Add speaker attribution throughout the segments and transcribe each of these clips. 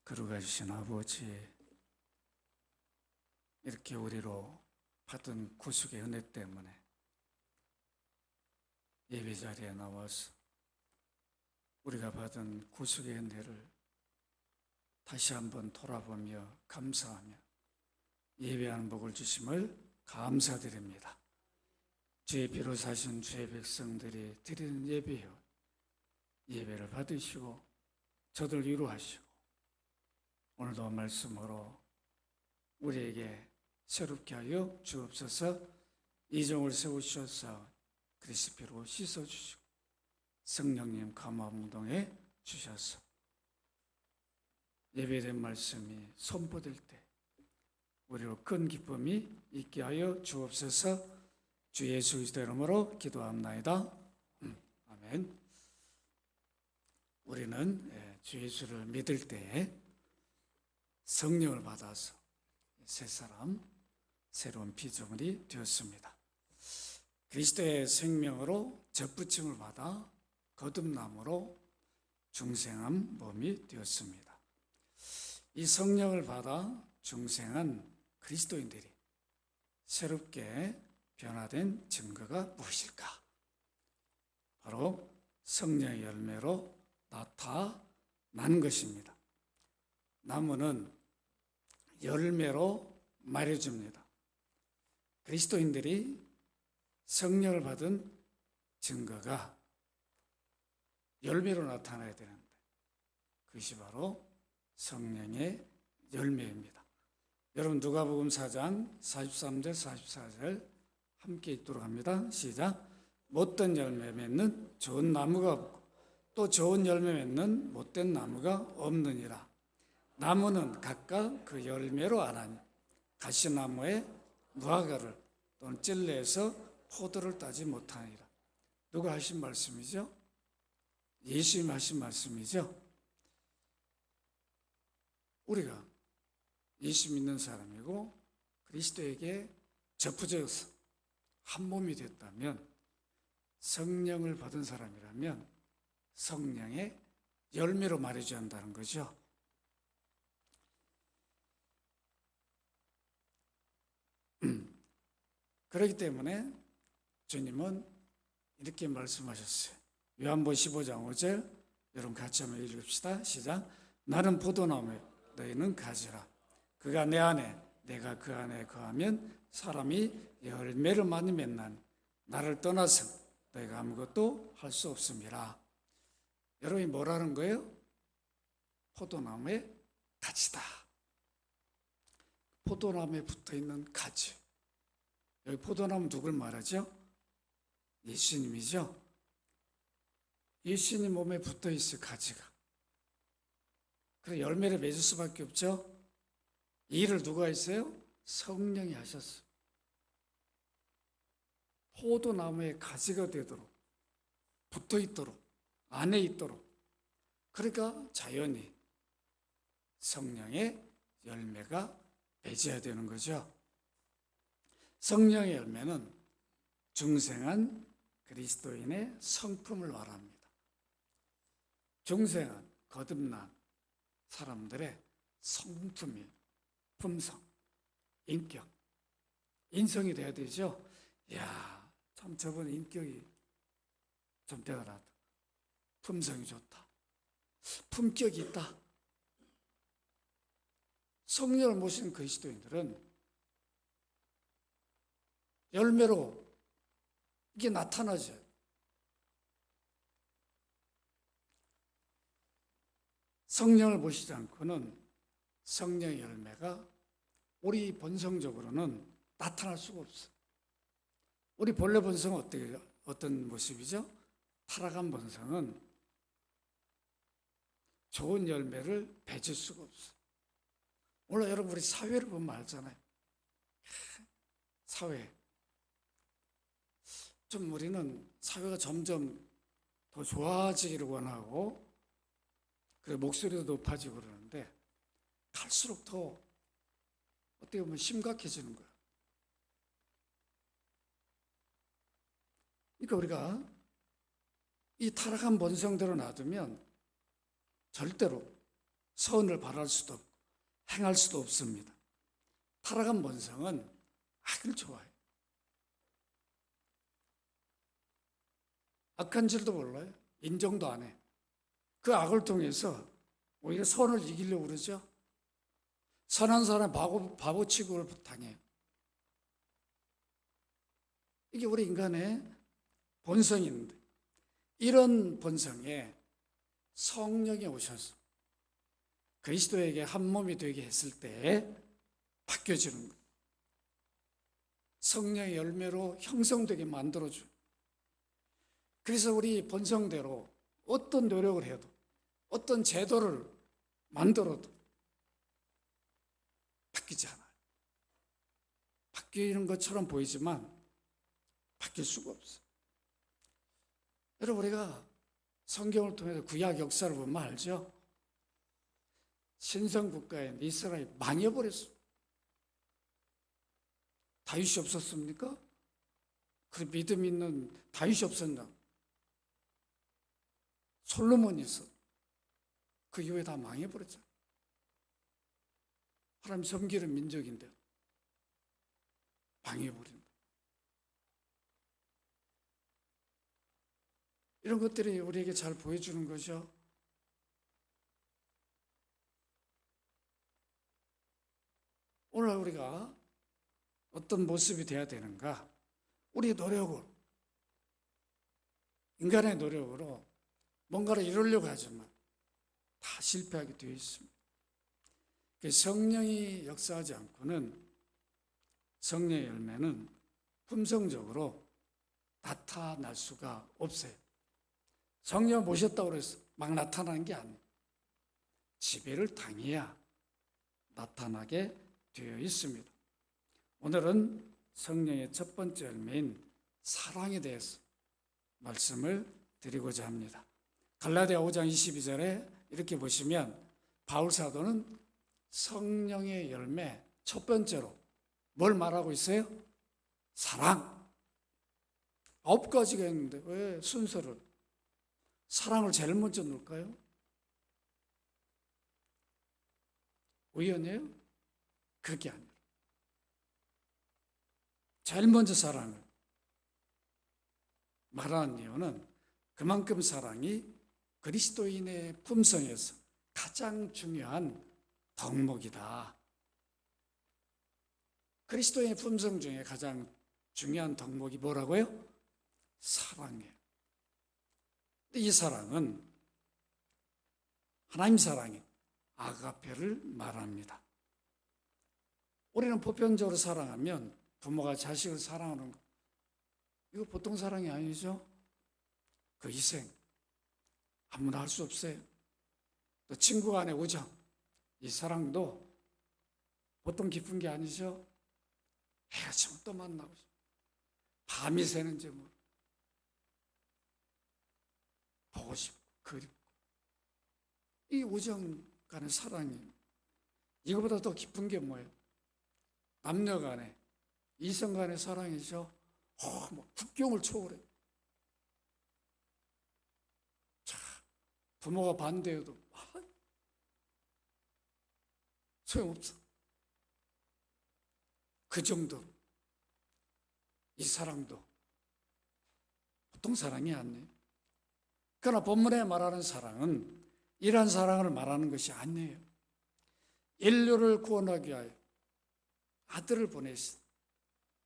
Speaker 1: 거룩하신 아버지, 이렇게 우리로 받은 구속의 은혜 때문에 예배 자리에 나와서 우리가 받은 구속의 은혜를 다시 한번 돌아보며 감사하며 예배하는 복을 주심을 감사드립니다. 주의 피로 사신 주의 백성들이 드리는 예배요, 예배를 받으시고 저들 위로하시고 오늘도 말씀으로 우리에게 새롭게 하여 주옵소서. 이정을 세우셔서 그리스도 피로 씻어주시고 성령님 감화운동에 주셔서 예배된 말씀이 선포될 때 우리로 큰 기쁨이 있게 하여 주옵소서. 주 예수 그리스도의 이름으로 기도합나이다. 아멘. 우리는 주 예수를 믿을 때에 성령을 받아서 새 사람, 새로운 피조물이 되었습니다. 그리스도의 생명으로 접붙임을 받아 거듭남으로 중생한 몸이 되었습니다. 이 성령을 받아 중생한 그리스도인들이 새롭게 변화된 증거가 무엇일까? 바로 성령의 열매로 나타난 것입니다. 나무는 열매로 말해줍니다. 그리스도인들이 성령을 받은 증거가 열매로 나타나야 되는데 그것이 바로 성령의 열매입니다. 여러분 누가복음 4장 43절 44절 함께 읽도록 합니다. 시작. 못된 열매 맺는 좋은 나무가 없고 또 좋은 열매 맺는 못된 나무가 없느니라. 나무는 각각 그 열매로 아나니 가시나무에 무화과를 또는 찔레에서 포도를 따지 못하니라. 누가 하신 말씀이죠? 예수님 하신 말씀이죠. 우리가 예수 믿는 사람이고 그리스도에게 접붙여서 한 몸이 됐다면, 성령을 받은 사람이라면 성령의 열매로 말해줘야 한다는 거죠. 그렇기 때문에 주님은 이렇게 말씀하셨어요. 요한복음 15장 5절 여러분 같이 한번 읽읍시다. 시작. 나는 포도나무요 너희는 가지라. 그가 내 안에 내가 그 안에 거하면 사람이 열매를 많이 맺나니 나를 떠나서 너희가 아무것도 할 수 없음이라. 여러분이 뭐라는 거예요? 포도나무의 가지다. 포도나무에 붙어있는 가지. 여기 포도나무 누굴 말하죠? 예수님이죠. 예수님 몸에 붙어있어요, 가지가. 그래서 열매를 맺을 수밖에 없죠. 이 일을 누가 했어요? 성령이 하셨어요. 포도나무의 가지가 되도록, 붙어있도록, 안에 있도록. 그러니까 자연히 성령의 열매가 맺어야 되는 거죠. 성령의 열매는 중생한 그리스도인의 성품을 말합니다. 중생한, 거듭난 사람들의 성품이, 품성, 인격, 인성이 돼야 되죠. 이야, 참 저분 인격이 좀 대단하다. 품성이 좋다. 품격이 있다. 성령을 모신 그리스도인들은 열매로 이게 나타나죠. 성령을 모시지 않고는 성령의 열매가 우리 본성적으로는 나타날 수가 없어요. 우리 본래 본성은 어떤 모습이죠? 타락한 본성은 좋은 열매를 맺을 수가 없어요. 오늘 여러분 우리 사회를 보면 알잖아요. 사회. 좀 우리는 사회가 점점 더 좋아지기를 원하고 그리고 목소리도 높아지고 그러는데 갈수록 더 어떻게 보면 심각해지는 거야. 그러니까 우리가 이 타락한 본성대로 놔두면 절대로 선을 바랄 수도 없고 행할 수도 없습니다. 타락한 본성은 악을 좋아해요. 악한 줄도 몰라요. 인정도 안 해. 그 악을 통해서 오히려 선을 이기려고 그러죠. 선한 사람 바보 취급을 당해요. 이게 우리 인간의 본성인데, 이런 본성에 성령이 오셔서 그리스도에게 한 몸이 되게 했을 때 바뀌어지는 거예요. 성령의 열매로 형성되게 만들어줘요. 그래서 우리 본성대로 어떤 노력을 해도, 어떤 제도를 만들어도 바뀌지 않아요. 바뀌는 것처럼 보이지만 바뀔 수가 없어요. 여러분, 우리가 성경을 통해서 구약 역사를 보면 알죠? 신성국가인 이스라엘이 망해버렸어요. 다윗이 없었습니까? 그 믿음 있는 다윗이 없었나? 솔로몬이 있어. 그 이후에 다 망해버렸잖아요. 하나님 섬기는 민족인데 망해버린다. 이런 것들이 우리에게 잘 보여주는 거죠. 오늘 우리가 어떤 모습이 되어야 되는가? 우리의 노력으로, 인간의 노력으로 뭔가를 이루려고 하지만 다 실패하게 되어 있습니다. 성령이 역사하지 않고는 성령의 열매는 품성적으로 나타날 수가 없어요. 성령 모셨다고 해서 막 나타나는 게 아니에요. 지배를 당해야 나타나게 되어 있습니다. 오늘은 성령의 첫 번째 열매인 사랑에 대해서 말씀을 드리고자 합니다. 갈라디아 5장 22절에 이렇게 보시면 바울 사도는 성령의 열매 첫 번째로 뭘 말하고 있어요? 사랑. 9가지가 있는데 왜 순서를 사랑을 제일 먼저 넣을까요? 우연이에요? 그게 아니라 제일 먼저 사랑을 말하는 이유는 그만큼 사랑이 그리스도인의 품성에서 가장 중요한 덕목이다. 그리스도인의 품성 중에 가장 중요한 덕목이 뭐라고요? 사랑이에요. 이 사랑은 하나님 사랑인 아가페를 말합니다. 우리는 보편적으로 사랑하면 부모가 자식을 사랑하는 것, 이거 보통 사랑이 아니죠. 그 희생 아무나 할 수 없어요. 또 친구 간의 우정, 이 사랑도 보통 깊은 게 아니죠. 헤어지면 또 만나고 싶어. 밤이 새는지 뭐 보고 싶고 그립고, 이 우정 간의 사랑이 이거보다 더 깊은 게 뭐예요? 남녀 간의, 이성 간의 사랑이죠. 뭐 국경을 초월해. 자, 부모가 반대해도 소용없어. 그 정도로 이 사랑도 보통 사랑이 아니에요. 그러나 본문에 말하는 사랑은 이러한 사랑을 말하는 것이 아니에요. 인류를 구원하기 위하여 아들을 보내신,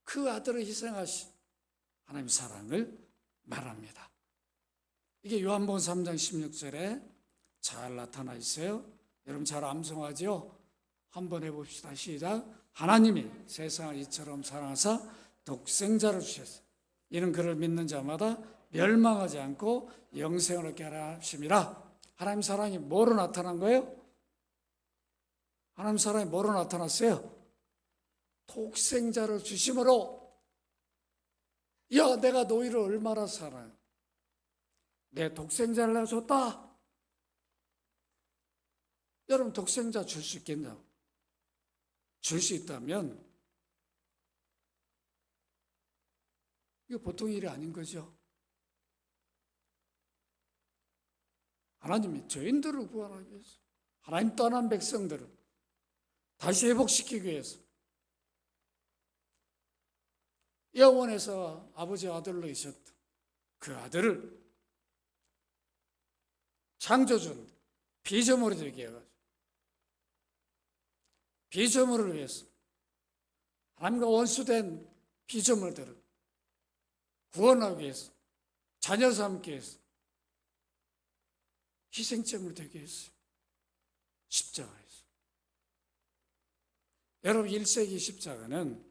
Speaker 1: 그 아들을 희생하신 하나님의 사랑을 말합니다. 이게 요한복음 3장 16절에 잘 나타나 있어요. 여러분 잘 암송하죠? 한번 해봅시다. 시작. 하나님이 세상을 이처럼 사랑하사 독생자를 주셨어요. 이는 그를 믿는 자마다 멸망하지 않고 영생을 얻게 하라 하심이라. 하나님 사랑이 뭐로 나타난 거예요? 하나님 사랑이 뭐로 나타났어요? 독생자를 주심으로. 야, 내가 너희를 얼마나 사랑해. 내 독생자를 내가 줬다. 여러분 독생자 줄 수 있겠냐고. 줄 수 있다면 이거 보통 일이 아닌 거죠. 하나님이 죄인들을 구원하기 위해서 하나님 떠난 백성들을 다시 회복시키기 위해서 영원에서 아버지 아들로 있었던 그 아들을 창조주는 피조물이 되게 해가지고 피조물을 위해서 하나님과 원수된 피조물들을 구원하기 위해서 자녀 삼기 위해서 희생제물 되게 했어요. 십자가에서. 여러분 1세기 십자가는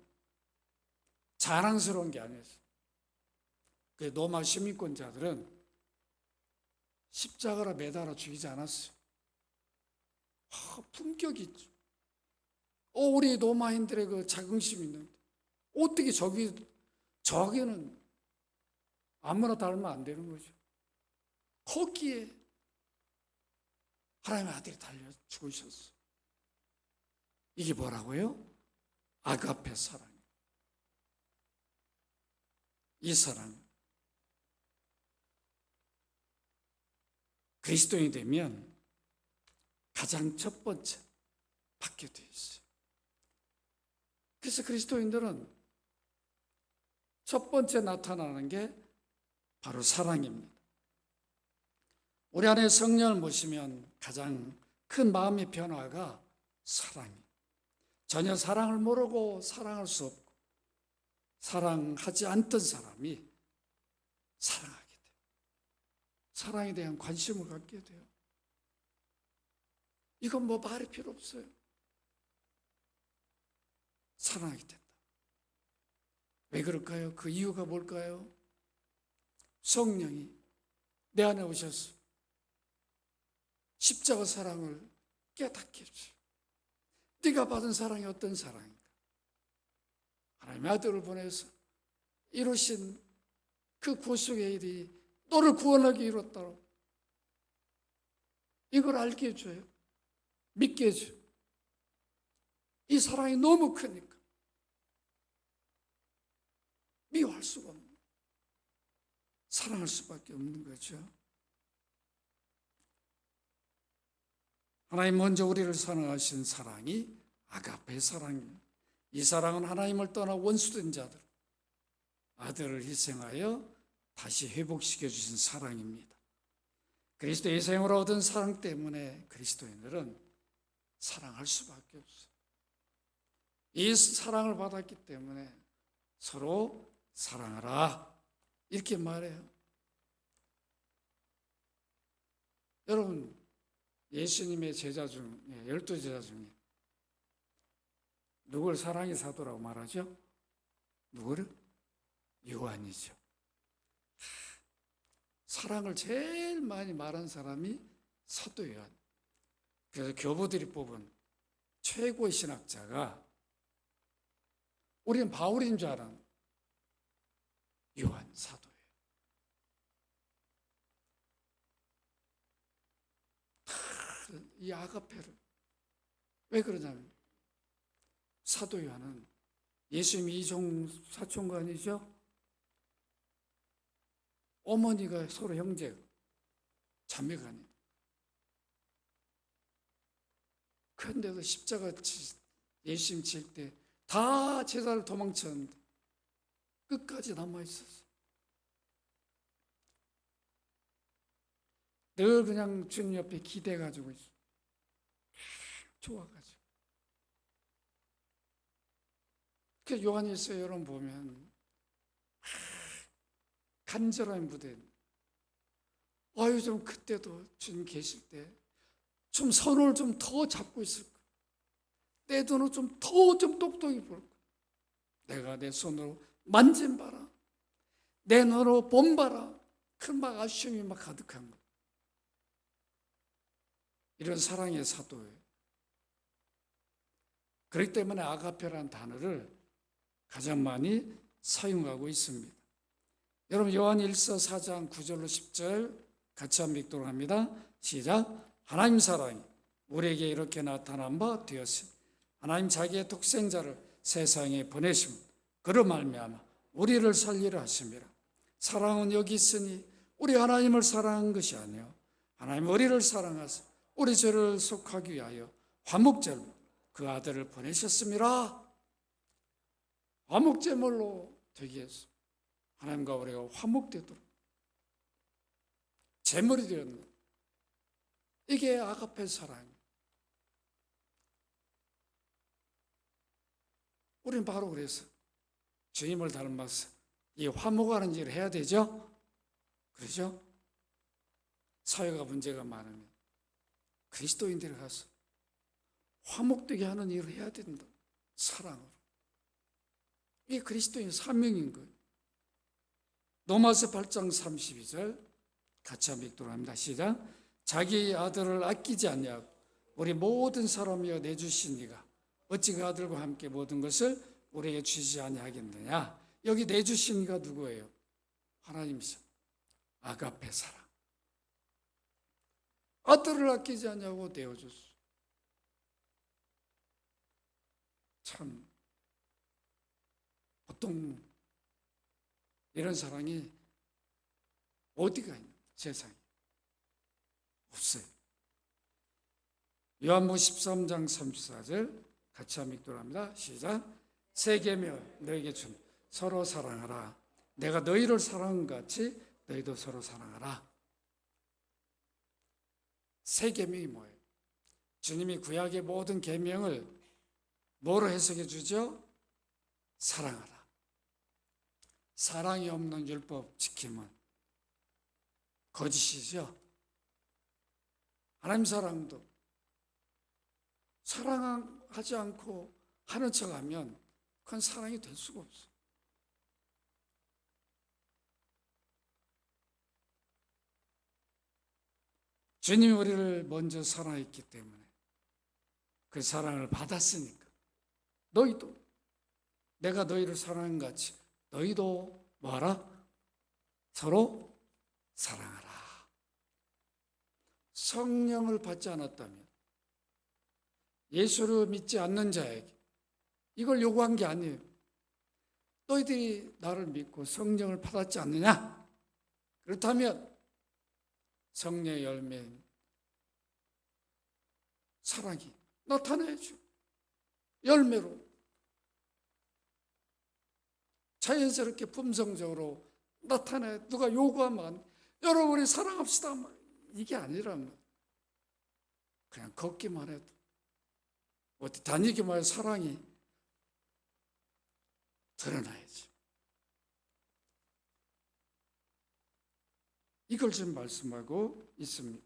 Speaker 1: 자랑스러운 게 아니었어요. 그 로마 시민권자들은 십자가로 매달아 죽이지 않았어요. 품격이 있죠. 우리 로마인들의 그 자긍심이 있는데 어떻게 저기는 아무나 닮으면 안 되는 거죠. 거기에 하나님의 아들이 달려 죽으셨어요. 이게 뭐라고요? 아가페 사랑. 이 사랑. 그리스도인이 되면 가장 첫 번째 받게 되어 있어요. 그래서 그리스도인들은 첫 번째 나타나는 게 바로 사랑입니다. 우리 안에 성령을 모시면 가장 큰 마음의 변화가 사랑이에요. 전혀 사랑을 모르고 사랑할 수 없고 사랑하지 않던 사람이 사랑하게 돼요. 사랑에 대한 관심을 갖게 돼요. 이건 뭐 말이 필요 없어요. 사랑하게 된다. 왜 그럴까요? 그 이유가 뭘까요? 성령이 내 안에 오셔서 십자가 사랑을 깨닫게 해주세요. 네가 받은 사랑이 어떤 사랑인가? 하나님의 아들을 보내서 이루신 그 구속의 일이 너를 구원하게 이뤘다고 이걸 알게 해줘요. 믿게 해줘요. 이 사랑이 너무 크니까 미워할 수가 없는 거예요. 사랑할 수밖에 없는 거죠. 하나님 먼저 우리를 사랑하신 사랑이 아가페 사랑입니다. 이 사랑은 하나님을 떠나 원수된 자들, 아들을 희생하여 다시 회복시켜 주신 사랑입니다. 그리스도의 희생으로 얻은 사랑 때문에 그리스도인들은 사랑할 수밖에 없어요. 이 사랑을 받았기 때문에 서로 사랑하라 이렇게 말해요. 여러분 예수님의 제자 중에 12제자 중에 누굴 사랑의 사도라고 말하죠? 누구를? 요한이죠. 사랑을 제일 많이 말한 사람이 사도 요한. 그래서 교부들이 뽑은 최고의 신학자가 우리는 바울인 줄 알았는데 요한 사도예요. 이 아가페를 왜 그러냐면 사도 요한은 예수님 이종 사촌가 아니죠? 어머니가 서로 형제 자매가 아니에요. 그런데도 십자가 예수님 칠 때 다 제자를 도망쳤는데 끝까지 남아있었어요. 늘 그냥 주님 옆에 기대가지고 있어요. 좋아가지고. 그 요한일서 여러분 보면 간절한 무대. 좀 그때도 주님 계실 때 좀 손을 좀 더 잡고 있을 거야. 내 눈을 좀 똑똑히 볼 거야. 내가 내 손으로 만진 바라. 내 눈으로 본 바라. 그 막 아쉬움이 막 가득한 거야. 이런 사랑의 사도예요. 그렇기 때문에 아가페라는 단어를 가장 많이 사용하고 있습니다. 여러분 요한일서 4장 9절로 10절 같이 한번 읽도록 합니다. 시작. 하나님 사랑이 우리에게 이렇게 나타난 바 되었으니 하나님 자기의 독생자를 세상에 보내심 그로 말미암아 우리를 살리려 하심이라. 사랑은 여기 있으니 우리 하나님을 사랑한 것이 아니요 하나님 우리를 사랑하사 우리 죄를 속하기 위하여 화목제로 그 아들을 보내셨습니다. 화목제물로 되기 위해서 하나님과 우리가 화목되도록 제물이 되었는 것. 이게 아가페 사랑이에요. 우리는 바로 그래서 주님을 닮아서 이 화목하는 일을 해야 되죠. 그렇죠? 사회가 문제가 많으면 그리스도인들이 가서 화목되게 하는 일을 해야 된다. 사랑으로. 이게 그리스도인 사명인 거예요. 로마서 8장 32절 같이 한번 읽도록 합니다. 시작. 자기 아들을 아끼지 않냐고 우리 모든 사람이여 내주신 이가 어찌 그 아들과 함께 모든 것을 우리에게 주시지 아니하겠느냐. 여기 내주신 이가 누구예요? 하나님이죠. 아가페 사랑. 아들을 아끼지 않냐고 내어줬어. 참 보통 이런 사랑이 어디가 있냐, 세상에 없어요. 요한복음 13장 34절 같이 한번 읽도록 합니다. 시작. 새 계명 너에게 준 서로 사랑하라. 내가 너희를 사랑한 것 같이 너희도 서로 사랑하라. 새 계명이 뭐예요? 주님이 구약의 모든 계명을 뭐로 해석해 주죠? 사랑하라. 사랑이 없는 율법 지킴은 거짓이죠. 하나님 사랑도 사랑하지 않고 하는 척하면 그건 사랑이 될 수가 없어. 주님이 우리를 먼저 사랑했기 때문에 그 사랑을 받았으니까 너희도 내가 너희를 사랑한 같이 너희도 뭐하라? 서로 사랑하라. 성령을 받지 않았다면 예수를 믿지 않는 자에게 이걸 요구한 게 아니에요. 너희들이 나를 믿고 성령을 받았지 않느냐? 그렇다면 성령의 열매인 사랑이 나타나야죠. 열매로 자연스럽게 품성적으로 나타나야. 누가 요구하면 여러분이 사랑합시다 이게 아니라면 그냥 걷기만 해도 어디 다니기만 해도 사랑이 드러나야지. 이걸 지금 말씀하고 있습니다.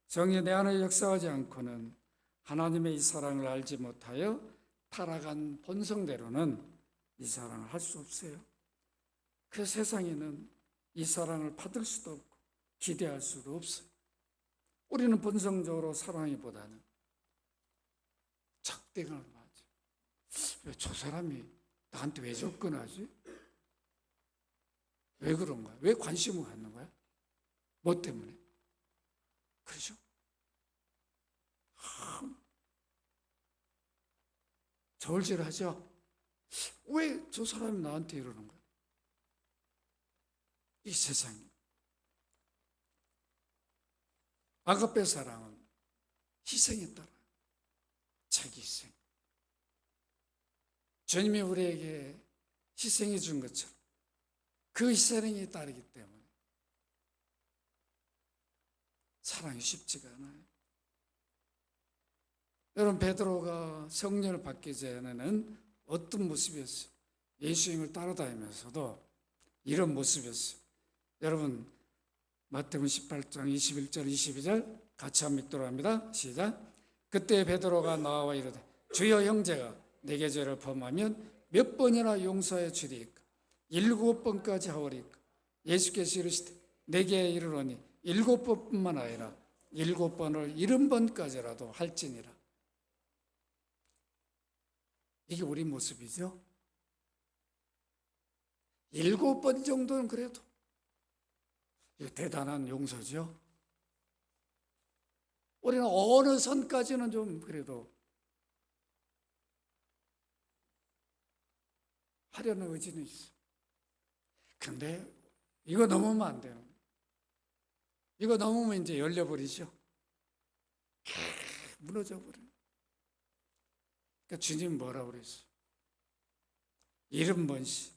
Speaker 1: 성령이 내 안에 역사하지 않고는 하나님의 이 사랑을 알지 못하여 타락한 본성대로는 이 사랑을 할 수 없어요. 그 세상에는 이 사랑을 받을 수도 없고 기대할 수도 없어요. 우리는 본성적으로 사랑이보다는 작대감을 하죠. 왜 저 사람이 나한테 왜 접근하지? 왜 그런 거야? 왜 관심을 갖는 거야? 뭐 때문에? 그렇죠? 저울질하죠? 왜 저 사람이 나한테 이러는 거야? 이 세상에. 아가페 사랑은 희생에 따라요. 자기 희생. 주님이 우리에게 희생해 준 것처럼 그 희생이 따르기 때문에 사랑이 쉽지가 않아요. 여러분, 베드로가 성령을 받기 전에는 어떤 모습이었어요? 예수님을 따라다니면서도 이런 모습이었어요. 여러분, 마태복음 18장 21절 22절 같이 한번 읽도록 합니다. 시작. 그때 베드로가 나와 이르되 주여, 형제가 내게 죄를 범하면 몇 번이나 용서해 주리이까? 7번까지 하오리이까? 예수께서 이르시되 내게 이르노니 7번뿐만 아니라 7번을 70번까지라도 할지니라. 이게 우리 모습이죠. 7번 정도는 그래도 대단한 용서죠. 우리는 어느 선까지는 좀 그래도 하려는 의지는 있어. 근데 이거 넘으면 안 돼요. 이거 넘으면 이제 열려버리죠. 무너져 버려요. 그러니까 주님 뭐라고 그랬어요? 70번씩.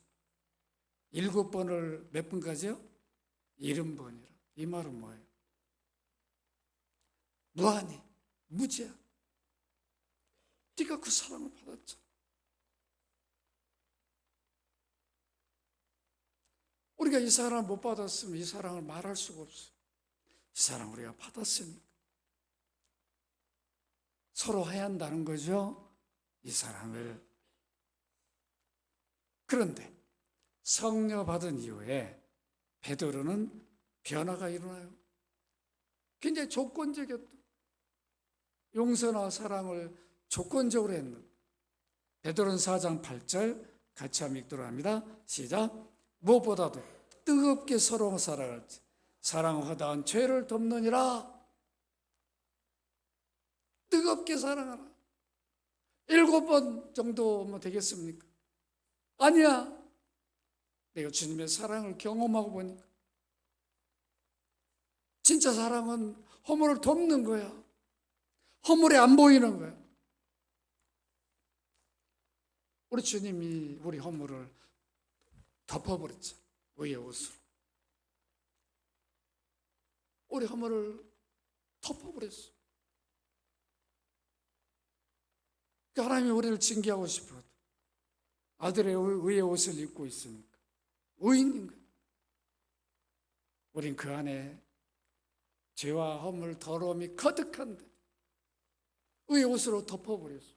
Speaker 1: 7번을 몇 번까지요? 70번이라. 이 말은 뭐예요? 무한히, 무제한. 네가 그 사랑을 받았잖아. 우리가 이 사랑을 못 받았으면 이 사랑을 말할 수가 없어요. 이 사랑 우리가 받았으니까. 서로 해야 한다는 거죠. 이 사랑을. 그런데 성령 받은 이후에 베드로는 변화가 일어나요. 굉장히 조건적이었다. 용서나 사랑을 조건적으로 했는. 베드로는 4장 8절 같이 한번 읽도록 합니다. 시작. 무엇보다도 뜨겁게 서로 사랑할지 사랑 허다한 죄를 덮느니라. 뜨겁게 사랑하라. 7번 정도 뭐 되겠습니까? 아니야. 내가 주님의 사랑을 경험하고 보니까 진짜 사랑은 허물을 덮는 거야. 허물이 안 보이는 거야. 우리 주님이 우리 허물을 덮어버렸죠. 의의 옷으로. 우리 허물을 덮어버렸어. 하나님이 우리를 징계하고 싶어도 아들의 의의 옷을 입고 있으니까 의인인 거예요. 우린 그 안에 죄와 허물, 더러움이 거득한데 의의 옷으로 덮어버렸어.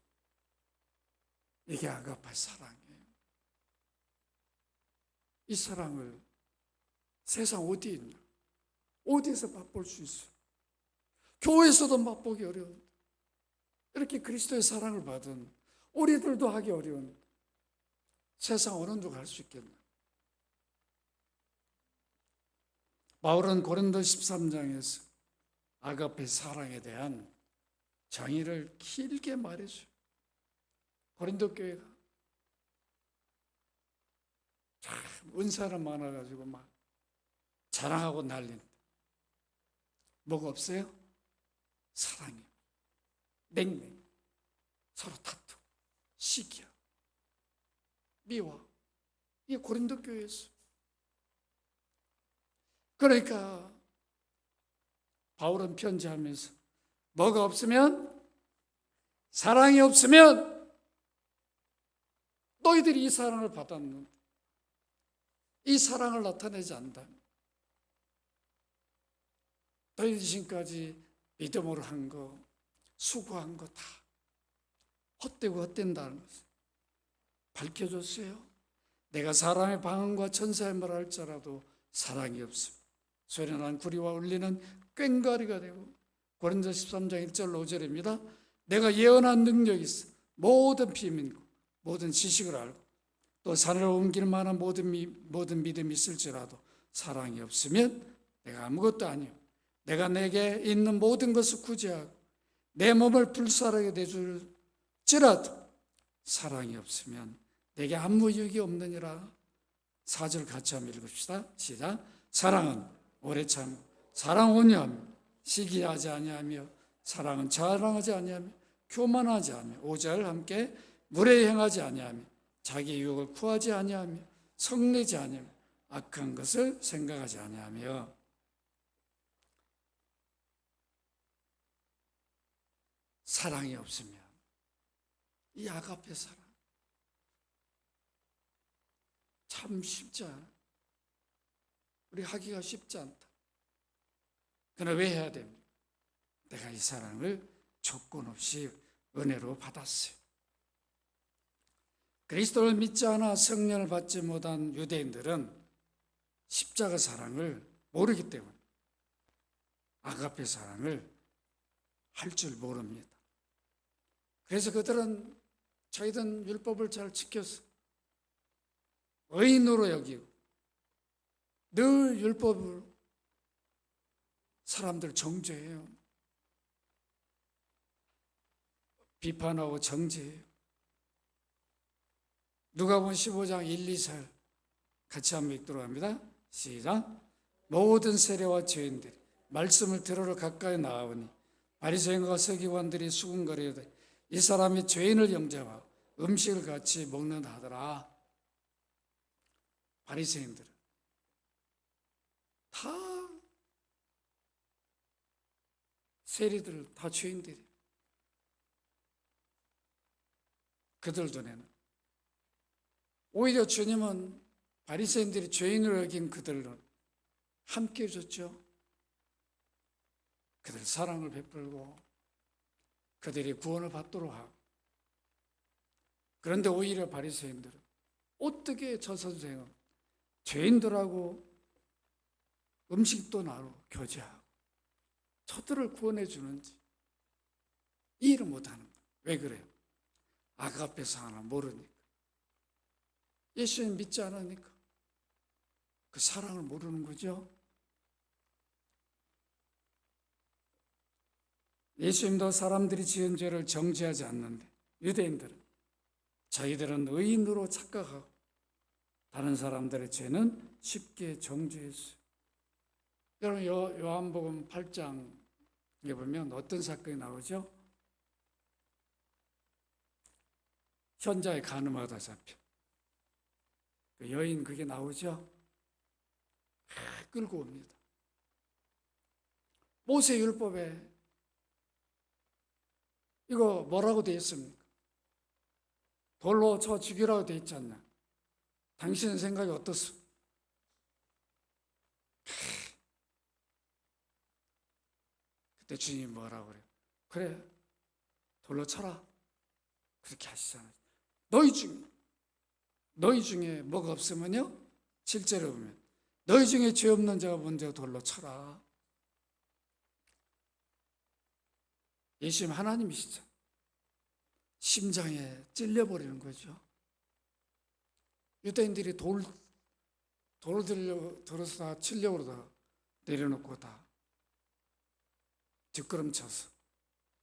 Speaker 1: 이게 아가페 사랑이에요. 이 사랑을 세상 어디에 있나? 어디에서 맛볼 수 있어요? 교회에서도 맛보기 어려운데 이렇게 그리스도의 사랑을 받은 우리들도 하기 어려운 세상 어느 누가 할 수 있겠나? 바울은 고린도 13장에서 아가페 사랑에 대한 정의를 길게 말해줘요. 고린도 교회가 참 은사가 많아가지고 막 자랑하고 난린다. 뭐가 없어요? 사랑이. 냉랭. 서로 다투. 시기야. 미워. 이게 고린도 교회였어. 그러니까 바울은 편지하면서 뭐가 없으면, 사랑이 없으면 너희들이 이 사랑을 받았는데 이 사랑을 나타내지 않는다면 너희들 지금까지 믿음으로 한 거, 수고한 거 다 헛되고 헛된다는 것을 밝혀줬어요. 내가 사람의 방언과 천사의 말을 할지라도 사랑이 없으면 소리난 구리와 울리는 꽹과리가 되고, 고린도 13장 1절 5절입니다. 내가 예언한 능력이 있어 모든 비밀고 모든 지식을 알고 또 산을 옮길 만한 모든 믿음이 있을지라도 사랑이 없으면 내가 아무것도 아니요. 내가 내게 있는 모든 것을 구제하고 내 몸을 불살하게 내줄지라도 사랑이 없으면 내게 아무 유익이 없느니라. 4절 같이 한번 읽읍시다. 시작. 사랑은 오래 참고 사랑은 온유하며 시기하지 아니하며 사랑은 자랑하지 아니하며 교만하지 아니하며 5절 함께 무례히 행하지 아니하며 자기 유익을 구하지 아니하며 성내지 아니하며 악한 것을 생각하지 아니하며. 사랑이 없으면 이 아가페 사랑 참 쉽지 않아. 우리 하기가 쉽지 않다. 그러나 왜 해야 됩니까? 내가 이 사랑을 조건 없이 은혜로 받았어요. 그리스도를 믿지 않아 성령을 받지 못한 유대인들은 십자가 사랑을 모르기 때문에 아가페 사랑을 할 줄 모릅니다. 그래서 그들은 저희들은 율법을 잘 지켜서 의인으로 여기고 늘 율법을 사람들 정죄해요. 비판하고 정죄해요. 누가복음 15장 1, 2절 같이 한번 읽도록 합니다. 시작. 모든 세례와 죄인들이 말씀을 들으러 가까이 나아오니 바리새인과 서기관들이 수군거리되 이 사람이 죄인을 영접하고 음식을 같이 먹는다 하더라. 바리새인들은 다 세리들 다 죄인들이, 그들 눈에는 오히려 주님은 바리새인들이 죄인으로 여긴 그들은 함께 해줬죠. 그들 사랑을 베풀고 그들이 구원을 받도록 하고. 그런데 오히려 바리새인들은 어떻게 저 선생은 죄인들하고 음식도 나누고 교제하고 저들을 구원해 주는지 이해를 못하는 거예요. 왜 그래요? 아가페 사랑을 모르니까, 예수님 믿지 않으니까 그 사랑을 모르는 거죠. 예수님도 사람들이 지은 죄를 정죄하지 않는데 유대인들은 자기들은 의인으로 착각하고 다른 사람들의 죄는 쉽게 정죄했어요. 여러분, 요한복음 8장에 보면 어떤 사건이 나오죠? 현자의 간음하다 잡혀 그 여인, 그게 나오죠. 끌고 옵니다. 모세 율법에 이거 뭐라고 되어 있습니까? 돌로 쳐 죽이라고 되어 있지 않나? 당신의 생각이 어떻소? 그때 주님이 뭐라고 그래요? 그래, 돌로 쳐라. 그렇게 하시잖아요. 너희 중에 뭐가 없으면요, 실제로 보면 너희 중에 죄 없는 자가 먼저 돌로 쳐라. 예수님 하나님이시죠. 심장에 찔려버리는 거죠. 유대인들이 돌을 들어서 다 치려고 다 내려놓고 다 뒷걸음쳐서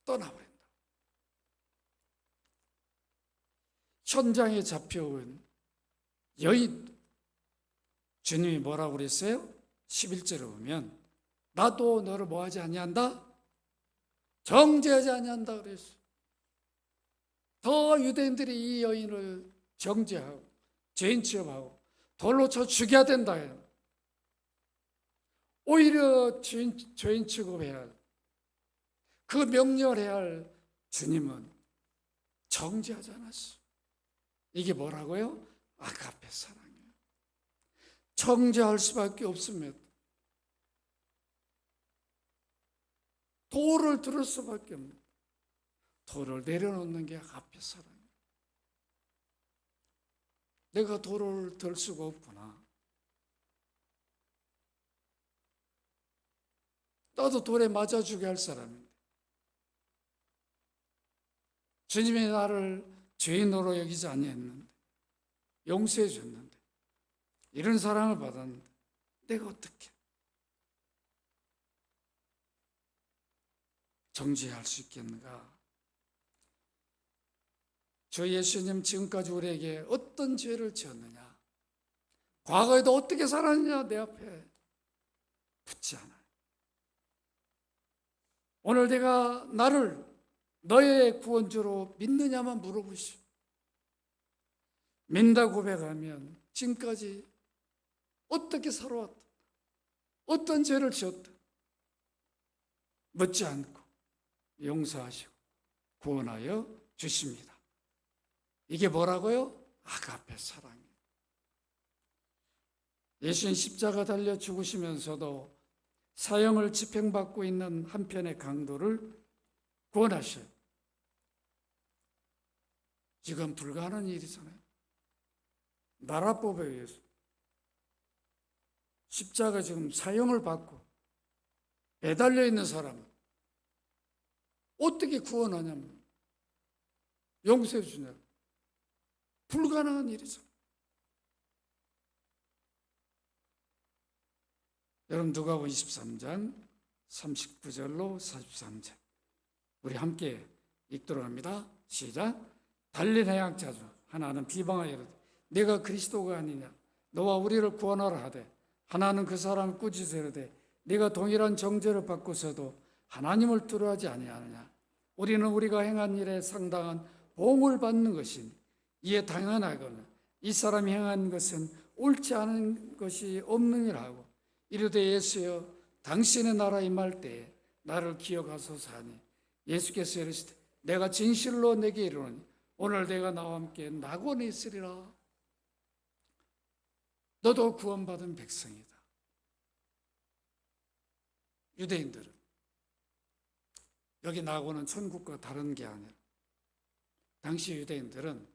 Speaker 1: 떠나버린다. 현장에 잡혀온 여인, 주님이 뭐라고 그랬어요? 11절에 보면 나도 너를 뭐하지 아니한다? 정죄하지 아니한다 그랬어요. 더 유대인들이 이 여인을 정죄하고 죄인 취급하고 돌로 쳐 죽여야 된다 해요. 오히려 죄인 취급해야 할, 그 명령해야 할 주님은 정죄하지 않았어요. 이게 뭐라고요? 아가페 사랑이에요. 정죄할 수밖에 없습니다. 돌을 들을 수밖에 없는, 돌을 내려놓는 게 아가페 사랑이에요. 내가 돌을 들 수가 없구나. 나도 돌에 맞아주게 할 사람인데 주님이 나를 죄인으로 여기지 아니했는데 용서해 줬는데 이런 사랑을 받았는데 내가 어떻게 정죄할 수 있겠는가? 주 예수님 지금까지 우리에게 어떤 죄를 지었느냐, 과거에도 어떻게 살았느냐 내 앞에 묻지 않아요. 오늘 내가 나를 너의 구원주로 믿느냐만 물어보시오. 믿는다 고백하면 지금까지 어떻게 살아왔다, 어떤 죄를 지었다 묻지 않고 용서하시고 구원하여 주십니다. 이게 뭐라고요? 아가페 사랑이에요. 예수님 십자가 달려 죽으시면서도 사형을 집행받고 있는 한편의 강도를 구원하셔요. 지금 불가능한 일이잖아요. 나라법에 의해서 십자가 지금 사형을 받고 매달려 있는 사람 어떻게 구원하냐면 용서해 주냐. 불가능한 일이죠. 여러분, 누가복음 23장 39절로 43절 우리 함께 읽도록 합니다. 시작. 달린 해학자 중 하나는 비방하여 이르되 내가 그리스도가 아니냐, 너와 우리를 구원하라 하되 하나는 그 사람을 꾸짖으 이르되 네가 동일한 정죄를 받고서도 하나님을 두려워하지 아니하느냐. 우리는 우리가 행한 일에 상당한 보응을 받는 것이니 이에 당연하거늘 이 사람이 행한 것은 옳지 않은 것이 없느니라고 이르되 예수여 당신의 나라 임할 때에 나를 기억하소서 하니 예수께서 이르시되 내가 진실로 내게 이르노니 오늘 내가 나와 함께 낙원에 있으리라. 너도 구원받은 백성이다. 유대인들은 여기 낙원은 천국과 다른 게 아니라 당시 유대인들은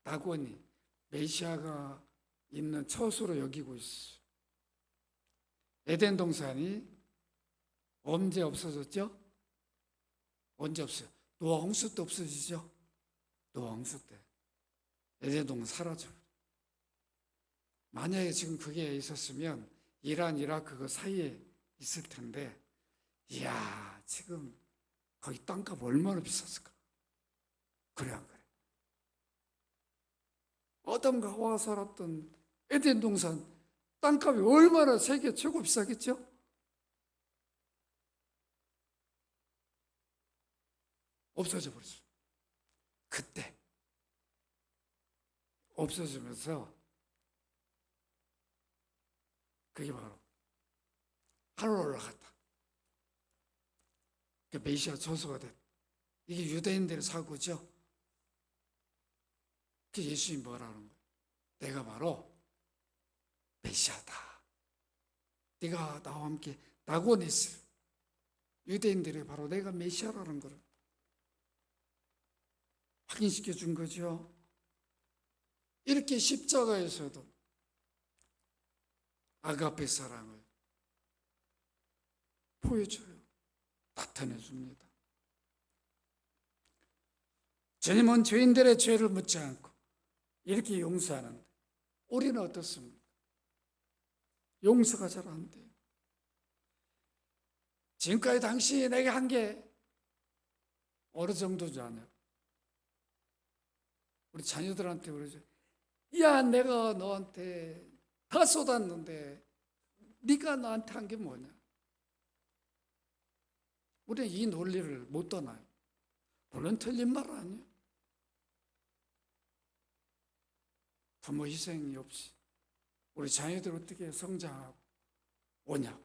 Speaker 1: 낙원이 메시아가 있는 처소로 여기고 있어요. 에덴 동산이 언제 없어졌죠? 언제 없어요? 노아 홍수 때 없어지죠? 노아 홍수 때 에덴 동산 사라져요. 만약에 지금 그게 있었으면 이란, 이라크 그 사이에 있을 텐데, 이야, 지금 거기 땅값 얼마나 비쌌을까? 그래, 안 그래? 아담과 하와 살았던 에덴 동산 땅값이 얼마나 세계 최고 비싸겠죠? 없어져 버렸어요. 그때 없어지면서 그게 바로 하늘로 올라갔다. 그 메시아 처소가 됐다. 이게 유대인들의 사고죠. 그 예수님이 뭐라는 거예요? 내가 바로 메시아다. 네가 나와 함께 낙원에 있어. 유대인들이 바로 내가 메시아라는 걸 확인시켜 준 거죠. 이렇게 십자가에서도 아가페 사랑을 보여줘요. 나타내 줍니다. 주님은 죄인들의 죄를 묻지 않고 이렇게 용서하는데 우리는 어떻습니까? 용서가 잘 안 돼요. 지금까지 당신이 내게 한 게 어느 정도지 않아요? 우리 자녀들한테 그러죠. 야, 내가 너한테 다 쏟았는데 네가 나한테 한 게 뭐냐? 우리는 이 논리를 못 떠나요. 물론 틀린 말 아니에요. 부모 희생이 없이 우리 자녀들 어떻게 성장하고 오냐?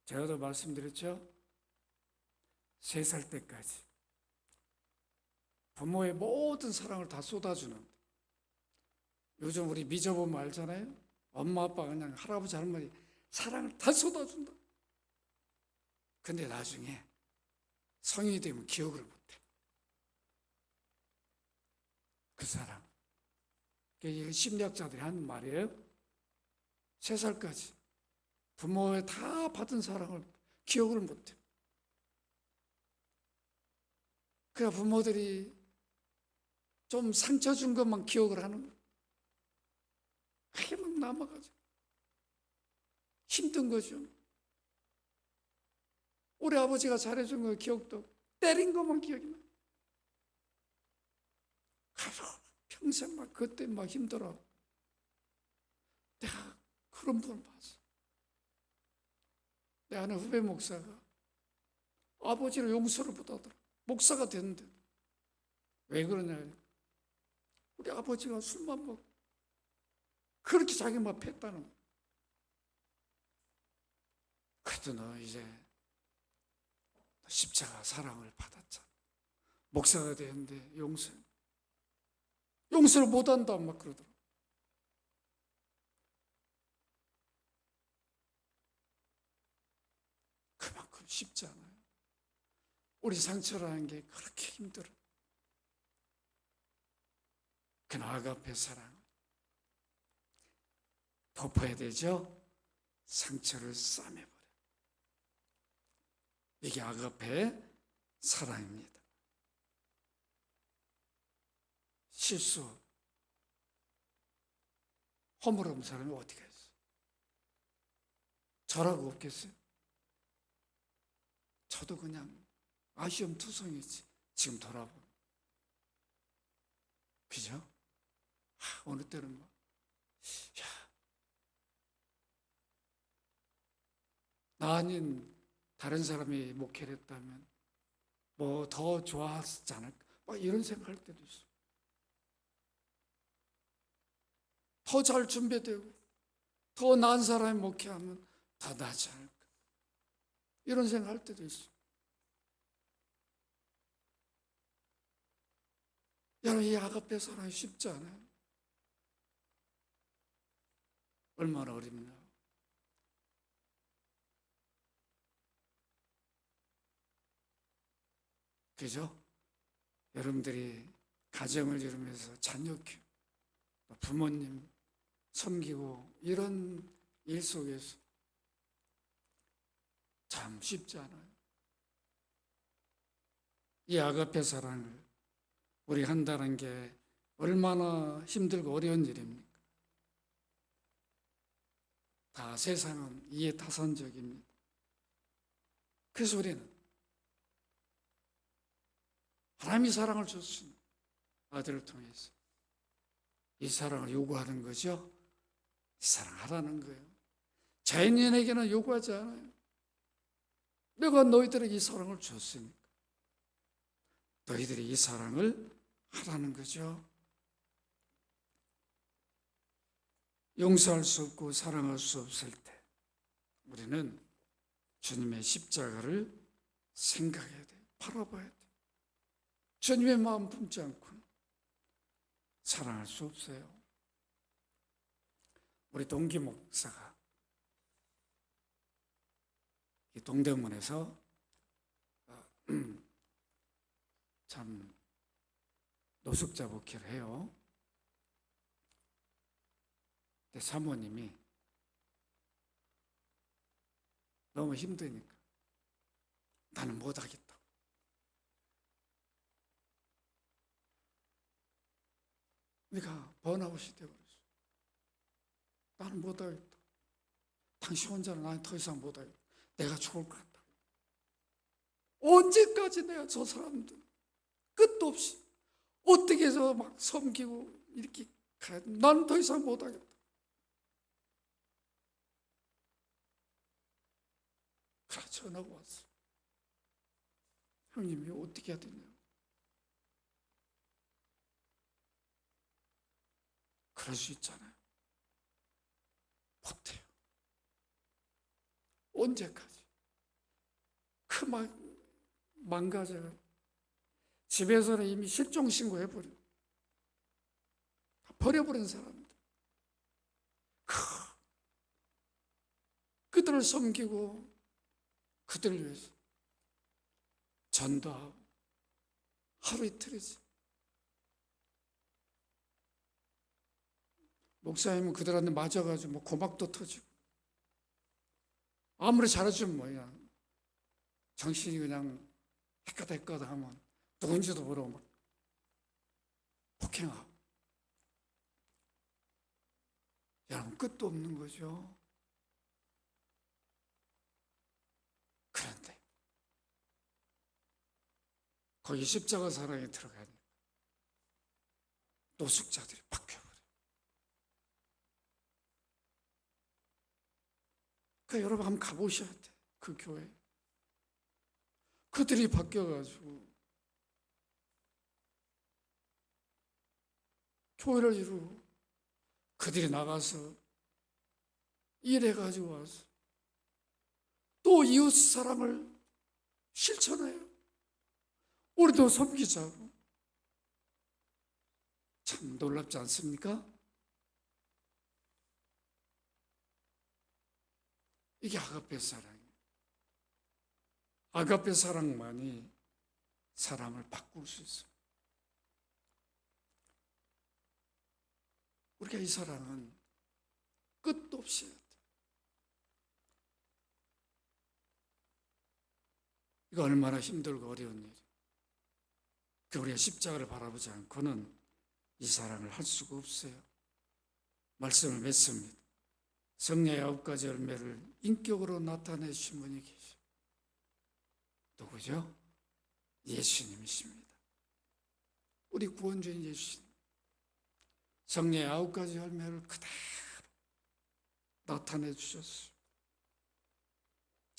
Speaker 1: 제가도 말씀드렸죠. 3살 때까지 부모의 모든 사랑을 다 쏟아주는데 요즘 우리 미져보면 알잖아요. 엄마 아빠가 그냥 할아버지 할머니 사랑을 다 쏟아준다. 근데 나중에 성인이 되면 기억을 못해. 그 사랑. 이게 심리학자들이 하는 말이에요. 3살까지 부모의 다 받은 사랑을 기억을 못해. 그냥 부모들이 좀 상처 준 것만 기억을 하는 거예요. 그게 막 남아가지고 힘든 거죠. 우리 아버지가 잘해준 거 기억도 때린 것만 기억이 나. 평생 막 그때 막 힘들어. 내가 그런 분을 봤어. 내 아는 후배 목사가 아버지를 용서를 못하더라. 목사가 됐는데 왜 그러냐? 우리 아버지가 술만 먹고 그렇게 자기만 팼다는 거야. 그래도 너 이제 십자가 사랑을 받았잖아. 목사가 되는데 용서를 못한다 막 그러더라. 그만큼 쉽지 않아요. 우리 상처라는 게 그렇게 힘들어. 그 아가페 사랑을 덮어야 되죠. 상처를 싸매버려. 이게 아가페 사랑입니다. 실수, 허물없는 사람이 어디가 있어? 저라고 없겠어요? 저도 그냥 아쉬움 투성이지. 지금 돌아보면. 그죠? 어느 때는 막, 야, 나 아닌 다른 사람이 목회를 했다면 뭐 더 좋아하지 않을까? 막 이런 생각할 때도 있어요. 더 잘 준비되고 더 나은 사람이 목회하면 더 낫지 않을까? 이런 생각할 때도 있어요. 여러분, 이 아가페 사랑이 쉽지 않아요. 얼마나 어렵나. 그죠? 여러분들이 가정을 이루면서 자녀 키우, 부모님 섬기고 이런 일 속에서 참 쉽지 않아요. 이 아가페 사랑을 우리 한다는 게 얼마나 힘들고 어려운 일입니까? 다 세상은 이해타산적입니다. 그래서 우리는 하나님이 사랑을 줬습니다. 아들을 통해서. 이 사랑을 요구하는 거죠. 이 사랑하라는 거예요. 자연인에게는 요구하지 않아요. 내가 너희들에게 이 사랑을 줬으니까 너희들이 이 사랑을 하라는 거죠. 용서할 수 없고 사랑할 수 없을 때 우리는 주님의 십자가를 생각해야 돼요. 바라봐야 돼요. 주님의 마음 품지 않고는 사랑할 수 없어요. 우리 동기 목사가 이 동대문에서 참 노숙자 목회를 해요. 근데 사모님이 너무 힘드니까 나는 못하겠다. 그러니까 번아웃이 되어버렸어. 나는 못하겠다. 당신 혼자는 나는 더 이상 못하겠다. 내가 죽을 것 같다. 언제까지 내가 저 사람들 끝도 없이 어떻게 해서 막 섬기고 이렇게 가야 돼. 나는 더 이상 못하겠다. 그래 전화가 왔어. 형님이 어떻게 해야 되냐. 그럴 수 있잖아요. 못해요. 언제까지? 망가져요. 집에서는 이미 실종신고해버려. 버려버린 사람들. 그들을 섬기고 그들을 위해서 전도하고 하루 이틀이지. 목사님은 그들한테 맞아가지고 뭐 고막도 터지고 아무리 잘해주면 뭐야. 정신이 그냥 헷가닥 하면 누군지도 모르고 막 폭행하고. 여러분 끝도 없는 거죠. 그런데 거기 십자가 사랑에 들어가니까 노숙자들이 바뀌어버려요. 그러니까 여러분 한번 가보셔야 돼. 그 교회. 그들이 바뀌어가지고 교회를 이루고 그들이 나가서 일해가지고 와서 또 이웃 사랑을 실천해요. 우리도 섬기자고. 참 놀랍지 않습니까? 이게 아가페 사랑이에요. 아가페 사랑만이 사람을 바꿀 수 있어요. 우리가 이 사랑은 끝도 없이 해야 돼. 이거 얼마나 힘들고 어려운 일이에요. 우리가 십자가를 바라보지 않고는 이 사랑을 할 수가 없어요. 말씀을 맺습니다. 성령의 9가지 열매를 인격으로 나타내신 분이 계셔. 누구죠? 예수님이십니다. 우리 구원주인 예수님. 성령의 9가지 열매를 그대로 나타내 주셨어요.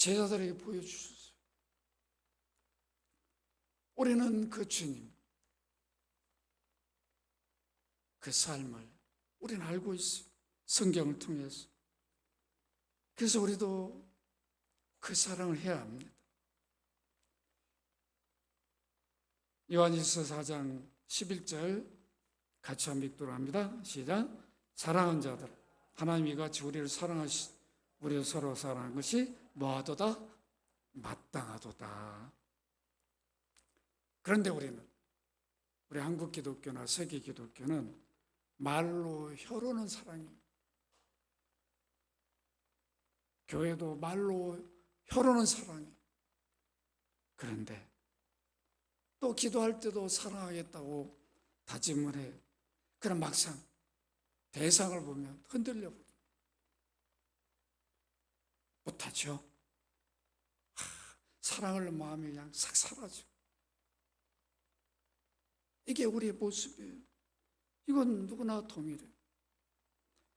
Speaker 1: 제자들에게 보여주셨어요. 우리는 그 주님, 그 삶을 우리는 알고 있어요. 성경을 통해서. 그래서 우리도 그 사랑을 해야 합니다. 요한일서 4장 11절 같이 한번 읽도록 합니다. 시작. 사랑하는 자들, 하나님이 이같이 우리를 우리를 서로 사랑한 것이 뭐하도다? 마땅하도다. 그런데 우리 한국 기독교나 세계 기독교는 말로 혀로는 사랑이에요. 교회도 말로 혀로는 사랑이에요. 그런데 또 기도할 때도 사랑하겠다고 다짐을 해요. 그럼 막상 대상을 보면 흔들려 버려요. 못하죠. 사랑을 마음이 그냥 싹 사라져. 이게 우리의 모습이에요. 이건 누구나 동일해요.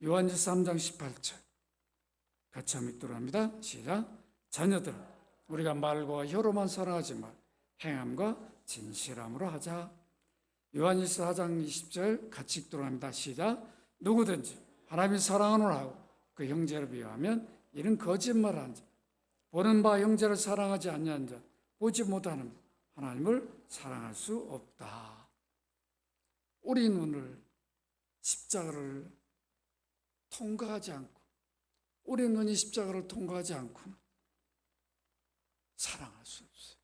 Speaker 1: 요한일서 3장 18절 같이 한번 읽도록 합니다. 시작. 자녀들, 우리가 말과 혀로만 사랑하지 말, 행함과 진실함으로 하자. 요한일서 4장 20절 같이 읽도록 합니다. 시작. 누구든지 하나님의 사랑하노라 하고 그 형제를 비하하면 이는 거짓말하는 자, 보는 바 형제를 사랑하지 아니하는 자, 보지 못하는 하나님을 사랑할 수 없다. 우리 눈을 십자가를 통과하지 않고, 우리 눈이 십자가를 통과하지 않고는 사랑할 수 없어요.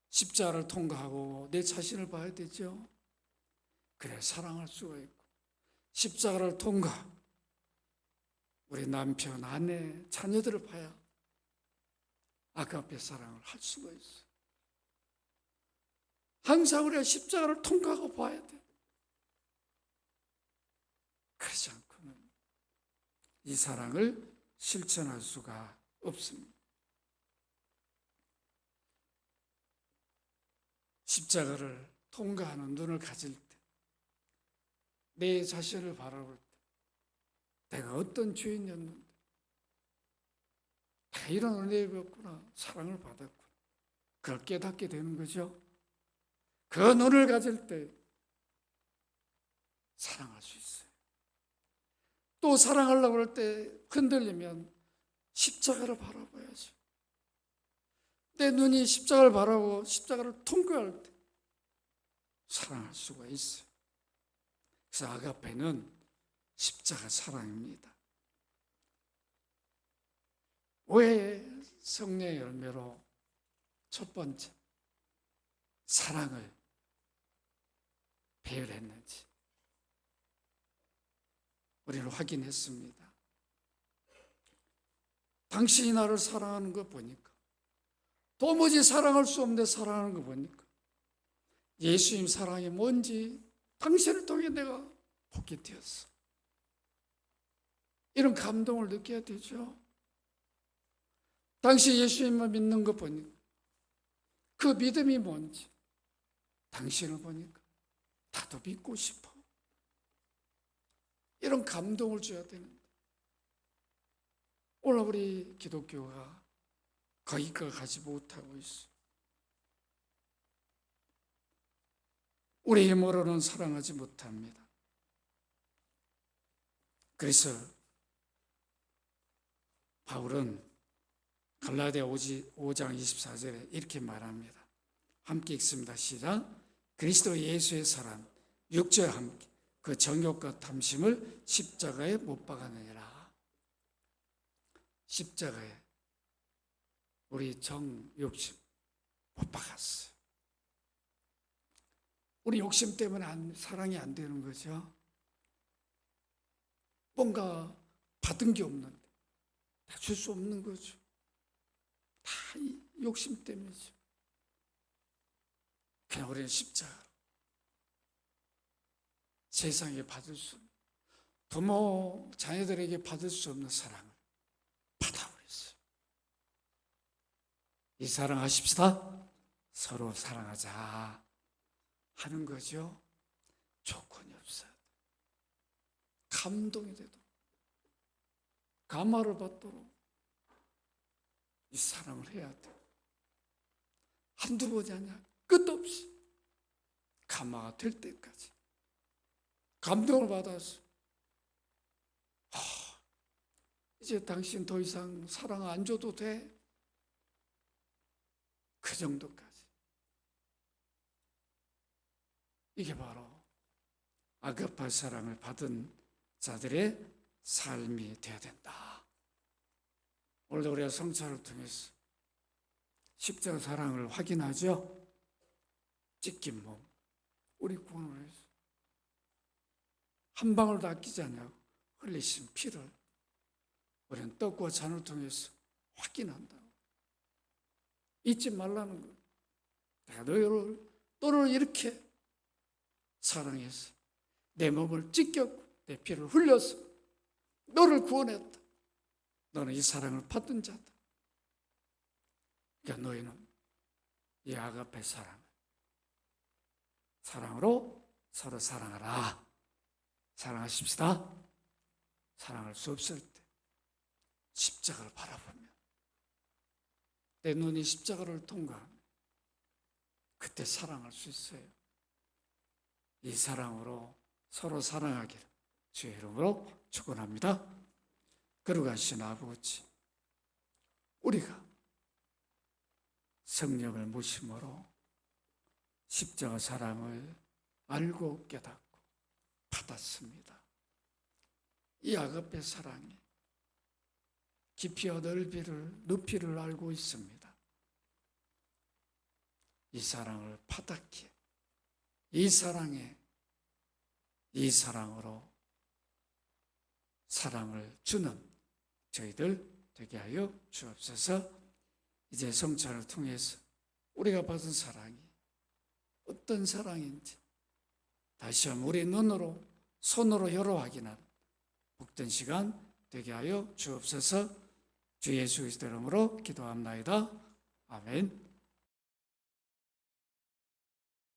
Speaker 1: 십자가를 통과하고 내 자신을 봐야 되죠. 그래 사랑할 수가 있고, 십자가를 통과 우리 남편, 아내, 자녀들을 봐야 아가페 사랑을 할 수가 있어요. 항상 우리가 십자가를 통과하고 봐야 돼. 그렇지 않고는 이 사랑을 실천할 수가 없습니다. 십자가를 통과하는 눈을 가질 때, 내 자신을 바라볼 때, 내가 어떤 죄인이었는데, 내가 이런 은혜를 받구나, 사랑을 받았구나, 그걸 깨닫게 되는 거죠. 그 눈을 가질 때 사랑할 수 있어요. 또 사랑하려고 할 때 흔들리면 십자가를 바라봐야죠. 내 눈이 십자가를 바라보고 십자가를 통과할 때 사랑할 수가 있어요. 그래서 아가페는 십자가 사랑입니다. 왜 성령의 열매로 첫 번째 사랑을 배열했는지 우리는 확인했습니다. 당신이 나를 사랑하는 거 보니까, 도무지 사랑할 수 없는데 사랑하는 거 보니까 예수님 사랑이 뭔지 당신을 통해 내가 보게 되었어. 이런 감동을 느껴야 되죠. 당시 예수님을 믿는 거 보니까 그 믿음이 뭔지 당신을 보니까 나도 믿고 싶어. 이런 감동을 줘야 되는데 오늘 우리 기독교가 거기까지 가지 못하고 있어. 우리 힘으로는 사랑하지 못합니다. 그래서 바울은 갈라디아 5장 24절에 이렇게 말합니다. 함께 읽습니다. 시작. 그리스도 예수의 사랑 육체와 함께 그 정욕과 탐심을 십자가에 못 박아내라. 십자가에 우리 욕심 못 박았어요. 우리 욕심 때문에 사랑이 안 되는 거죠. 뭔가 받은 게 없는데 다 줄 수 없는 거죠. 다 이 욕심 때문이죠. 그냥 우리는 십자가 세상에 받을 수 없는, 부모 자녀들에게 받을 수 없는 사랑을 받아버렸어요. 이 사랑하십시다. 서로 사랑하자 하는 거죠. 조건이 없어요. 감동이 되도록, 감화를 받도록 이 사랑을 해야 돼. 한두 번이 아니야. 끝없이 감화가 될 때까지 감동을 받았어. 이제 당신 더 이상 사랑 안 줘도 돼. 그 정도까지. 이게 바로 아가페 사랑을 받은 자들의 삶이 되어야 된다. 오늘도 우리가 성찬을 통해서 십자가 사랑을 확인하죠. 찢긴 몸, 우리 구원을 해서 한 방울도 아끼지 않냐고 흘리신 피를 우리는 떡과 잔을 통해서 확인한다. 잊지 말라는 거예요. 내가 너를 이렇게 사랑해서 내 몸을 찢겼고 내 피를 흘려서 너를 구원했다. 너는 이 사랑을 받은 자다. 그러니까 너희는 이 아가페 사랑으로 서로 사랑하라. 사랑하십시다. 사랑할 수 없을 때 십자가를 바라보면 내 눈이 십자가를 통과하면 그때 사랑할 수 있어요. 이 사랑으로 서로 사랑하기를 주의 이름으로 축원합니다. 거룩하신 아버지, 우리가 성령을 모심으로 십자가 사랑을 알고 깨닫고 받았습니다. 이 아가페 사랑이 깊이와 높이를 알고 있습니다. 이 사랑을 받았기에 이 사랑으로 사랑을 주는 저희들 되게 하여 주옵소서. 이제 성찬을 통해서 우리가 받은 사랑이 어떤 사랑인지 다시 한번 우리 눈으로 손으로 혀로 확인하는 복된 시간 되게 하여 주옵소서. 주 예수 그리스도 이름으로 기도합나이다. 아멘.